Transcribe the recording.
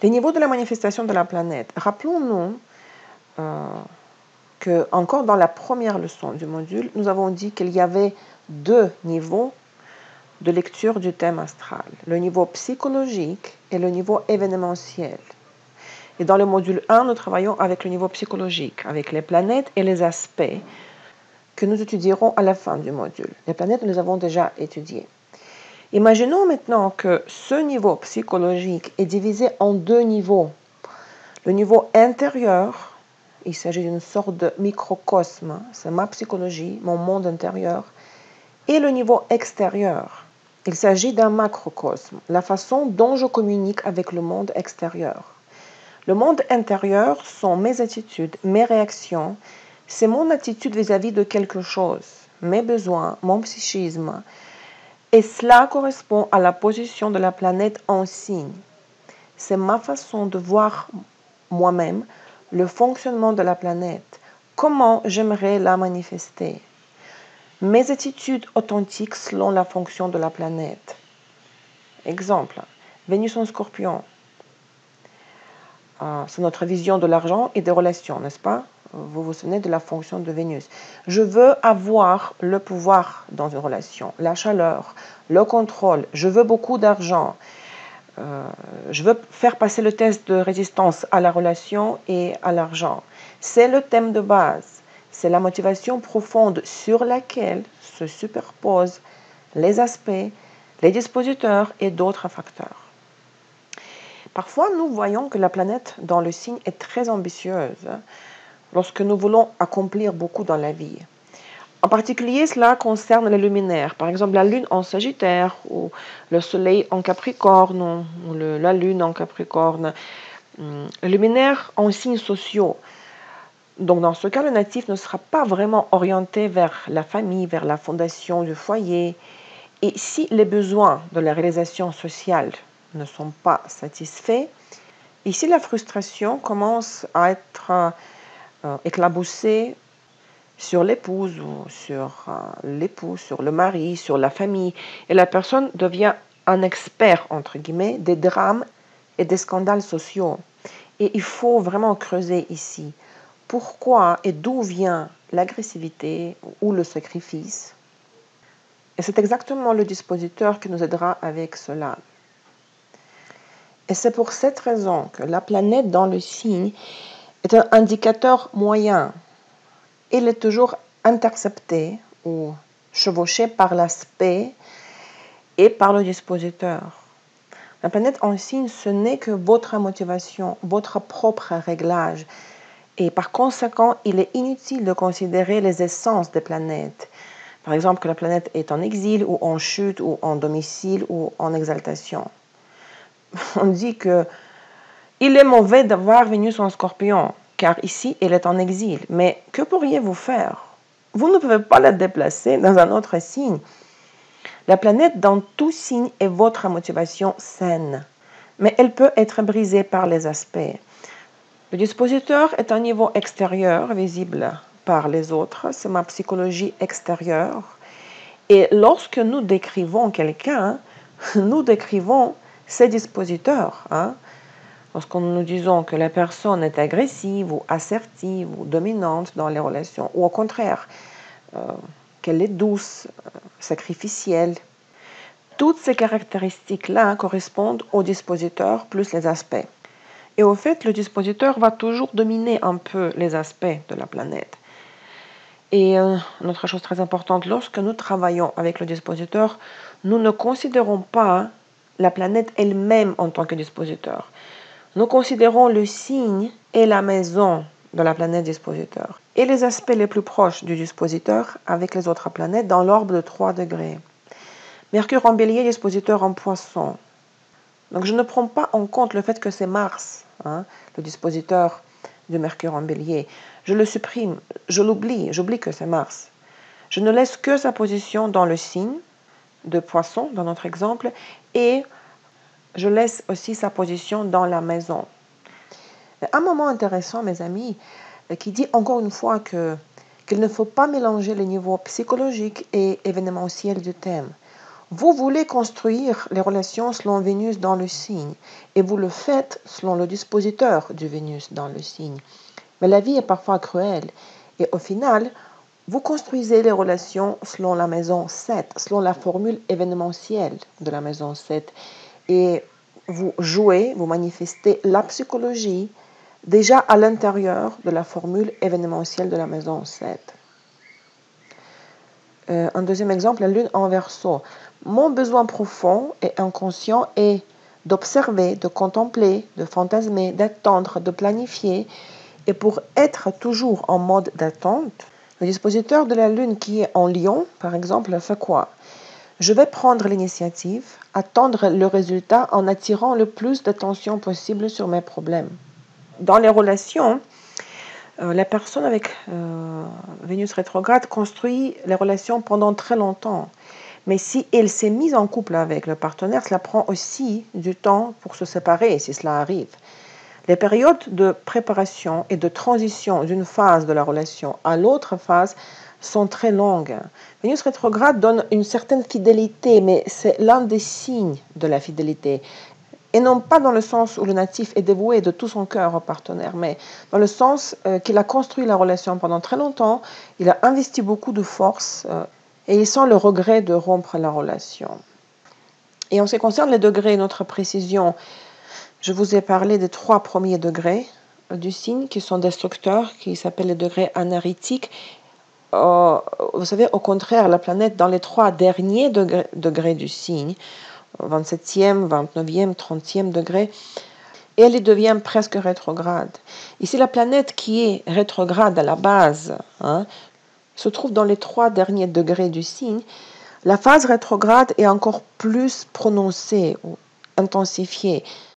Les niveaux de la manifestation de la planète. Rappelons-nous que encore dans la première leçon du module, nous avons dit qu'il y avait 2 niveaux de lecture du thème astral, le niveau psychologique et le niveau événementiel. Et dans le module 1, nous travaillons avec le niveau psychologique, avec les planètes et les aspects que nous étudierons à la fin du module. Les planètes, nous les avons déjà étudiées. Imaginons maintenant que ce niveau psychologique est divisé en 2 niveaux. Le niveau intérieur, il s'agit d'une sorte de microcosme, c'est ma psychologie, mon monde intérieur, et le niveau extérieur. Il s'agit d'un macrocosme, la façon dont je communique avec le monde extérieur. Le monde intérieur sont mes attitudes, mes réactions, c'est mon attitude vis-à-vis de quelque chose, mes besoins, mon psychisme, et cela correspond à la position de la planète en signe. C'est ma façon de voir moi-même le fonctionnement de la planète, comment j'aimerais la manifester. Mes attitudes authentiques selon la fonction de la planète. Exemple, Vénus en Scorpion. C'est notre vision de l'argent et des relations, n'est-ce pas? Vous vous souvenez de la fonction de Vénus. Je veux avoir le pouvoir dans une relation, la chaleur, le contrôle. Je veux beaucoup d'argent. Je veux faire passer le test de résistance à la relation et à l'argent. C'est le thème de base. C'est la motivation profonde sur laquelle se superposent les aspects, les dispositeurs et d'autres facteurs. Parfois, nous voyons que la planète dans le signe est très ambitieuse lorsque nous voulons accomplir beaucoup dans la vie. En particulier, cela concerne les luminaires. Par exemple, la Lune en Sagittaire ou le Soleil en Capricorne ou la Lune en Capricorne. Les luminaires en signes sociaux. Donc, dans ce cas, le natif ne sera pas vraiment orienté vers la famille, vers la fondation du foyer. Et si les besoins de la réalisation sociale ne sont pas satisfaits, ici la frustration commence à être éclaboussée sur l'épouse ou sur l'époux, sur le mari, sur la famille. Et la personne devient un expert, entre guillemets, des drames et des scandales sociaux. Et il faut vraiment creuser ici. Pourquoi et d'où vient l'agressivité ou le sacrifice? Et c'est exactement le dispositeur qui nous aidera avec cela. Et c'est pour cette raison que la planète dans le signe est un indicateur moyen. Il est toujours intercepté ou chevauché par l'aspect et par le dispositeur. La planète en signe, ce n'est que votre motivation, votre propre réglage. Et par conséquent, il est inutile de considérer les essences des planètes. Par exemple, que la planète est en exil ou en chute ou en domicile ou en exaltation. On dit que il est mauvais d'avoir Vénus en Scorpion, car ici, elle est en exil. Mais que pourriez-vous faire? Vous ne pouvez pas la déplacer dans un autre signe. La planète dans tout signe est votre motivation saine, mais elle peut être brisée par les aspects. Le dispositeur est un niveau extérieur, visible par les autres, c'est ma psychologie extérieure. Et lorsque nous décrivons quelqu'un, nous décrivons ses dispositeurs. Lorsque nous disons que la personne est agressive ou assertive ou dominante dans les relations, ou au contraire, qu'elle est douce, sacrificielle, toutes ces caractéristiques-là correspondent au dispositeur plus les aspects. Et au fait, le dispositeur va toujours dominer un peu les aspects de la planète. Et une autre chose très importante, lorsque nous travaillons avec le dispositeur, nous ne considérons pas la planète elle-même en tant que dispositeur. Nous considérons le signe et la maison de la planète dispositeur et les aspects les plus proches du dispositeur avec les autres planètes dans l'orbe de 3 degrés. Mercure en bélier, dispositeur en poisson. Donc je ne prends pas en compte le fait que c'est Mars, le dispositeur de Mercure en bélier. Je le supprime, je l'oublie, j'oublie que c'est Mars. Je ne laisse que sa position dans le signe de poisson, dans notre exemple, et je laisse aussi sa position dans la maison. Un moment intéressant, mes amis, qui dit encore une fois qu'il ne faut pas mélanger les niveaux psychologiques et événementiels du thème. Vous voulez construire les relations selon Vénus dans le signe et vous le faites selon le dispositeur du Vénus dans le signe. Mais la vie est parfois cruelle et au final, vous construisez les relations selon la maison 7, selon la formule événementielle de la maison 7 et vous jouez, vous manifestez la psychologie déjà à l'intérieur de la formule événementielle de la maison 7. Un deuxième exemple, la lune en Verseau. Mon besoin profond et inconscient est d'observer, de contempler, de fantasmer, d'attendre, de planifier. Et pour être toujours en mode d'attente, le dispositeur de la lune qui est en Lion, par exemple, fait quoi? Je vais prendre l'initiative, attendre le résultat en attirant le plus d'attention possible sur mes problèmes. Dans les relations, la personne avec Vénus rétrograde construit les relations pendant très longtemps. Mais si elle s'est mise en couple avec le partenaire, cela prend aussi du temps pour se séparer, si cela arrive. Les périodes de préparation et de transition d'une phase de la relation à l'autre phase sont très longues. Vénus rétrograde donne une certaine fidélité, mais c'est l'un des signes de la fidélité. Et non pas dans le sens où le natif est dévoué de tout son cœur au partenaire, mais dans le sens qu'il a construit la relation pendant très longtemps, il a investi beaucoup de force et il sent le regret de rompre la relation. Et en ce qui concerne les degrés, notre précision, je vous ai parlé des 3 premiers degrés du signe qui sont destructeurs, qui s'appellent les degrés anaritiques. Vous savez, au contraire, la planète dans les 3 derniers degrés du signe, 27e, 29e, 30e degré, et elle devient presque rétrograde. Ici, la planète qui est rétrograde à la base se trouve dans les 3 derniers degrés du signe. La phase rétrograde est encore plus prononcée ou intensifiée.